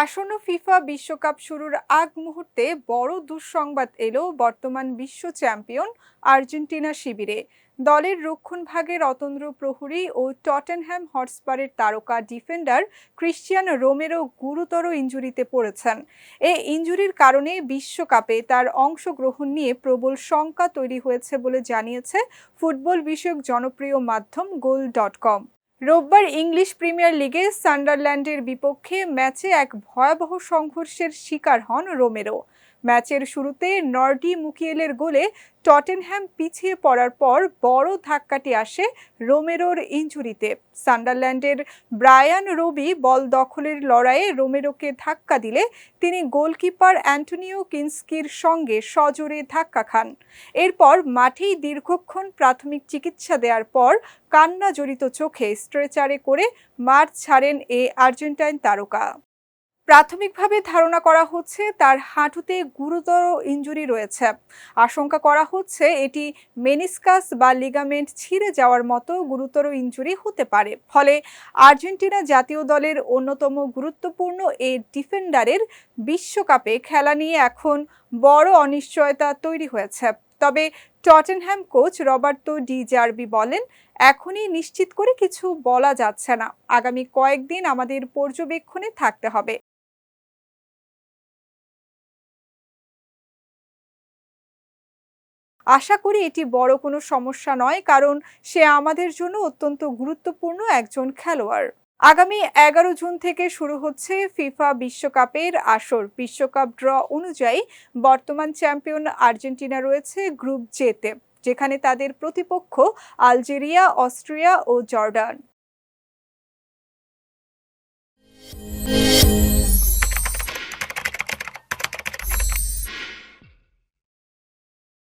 আসন্ন ফিফা বিশ্বকাপ শুরুর আগ মুহূর্তে বড় দুঃসংবাদ এলো বর্তমান বিশ্ব চ্যাম্পিয়ন আর্জেন্টিনা শিবিরে। দলের রক্ষণভাগের অতন্দ্র প্রহরী ও টটেনহ্যাম হটস্পারের তারকা ডিফেন্ডার ক্রিশ্চিয়ানো রোমেরো গুরুতর ইনজুরিতে পড়েছেন। এই ইনজুরির কারণে বিশ্বকাপে তার অংশগ্রহণ নিয়ে প্রবল শঙ্কা তৈরি হয়েছে বলে জানিয়েছে ফুটবল বিষয়ক জনপ্রিয় মাধ্যম গোল.কম। রোববার ইংলিশ প্রিমিয়ার লিগে সান্ডারল্যান্ডের বিপক্ষে ম্যাচে এক ভয়াবহ সংঘর্ষের শিকার হন রোমেরো। ম্যাচের শুরুতে নর্ডি মুকিয়েলের গোলে টটেনহ্যাম পিছিয়ে পড়ার পর বড় ধাক্কাটি আসে রোমেরোর ইনজুরিতে। সান্ডারল্যান্ডের ব্রায়ান রবি বল দখলের লড়াইয়ে রোমেরোকে ধাক্কা দিলে তিনি গোলকিপার অ্যান্টনিও কিনস্কির সঙ্গে সজোরে ধাক্কা খান। এরপর মাঠেই দীর্ঘক্ষণ প্রাথমিক চিকিৎসা দেওয়ার পর কান্না জড়িত চোখে স্ট্রেচারে করে মাঠ ছাড়েন এই আর্জেন্টাইন তারকা। প্রাথমিকভাবে ধারণা করা হচ্ছে তার হাঁটুতে গুরুতর ইনজুরি রয়েছে। আশঙ্কা করা হচ্ছে এটি মেনিসকাস বা লিগামেন্ট ছিঁড়ে যাওয়ার মতো গুরুতর ইনজুরি হতে পারে। ফলে আর্জেন্টিনা জাতীয় দলের অন্যতম গুরুত্বপূর্ণ এই ডিফেন্ডারের বিশ্বকাপে খেলা নিয়ে এখন বড় অনিশ্চয়তা তৈরি হয়েছে। তবে টটেনহ্যাম কোচ রবার্তো ডি জার্বি বলেন, এখনই নিশ্চিত করে কিছু বলা যাচ্ছে না, আগামী কয়েকদিন আমাদের পর্যবেক্ষণে থাকতে হবে। আশা করি এটি বড় কোনো সমস্যা নয়, কারণ সে আমাদের জন্য অত্যন্ত গুরুত্বপূর্ণ একজন খেলোয়াড়। আগামী 11 জুন থেকে শুরু হচ্ছে ফিফা বিশ্বকাপের আসর। বিশ্বকাপ ড্র অনুযায়ী বর্তমান চ্যাম্পিয়ন আর্জেন্টিনা রয়েছে গ্রুপ জেতে, যেখানে তাদের প্রতিপক্ষ আলজেরিয়া, অস্ট্রিয়া ও জর্ডান।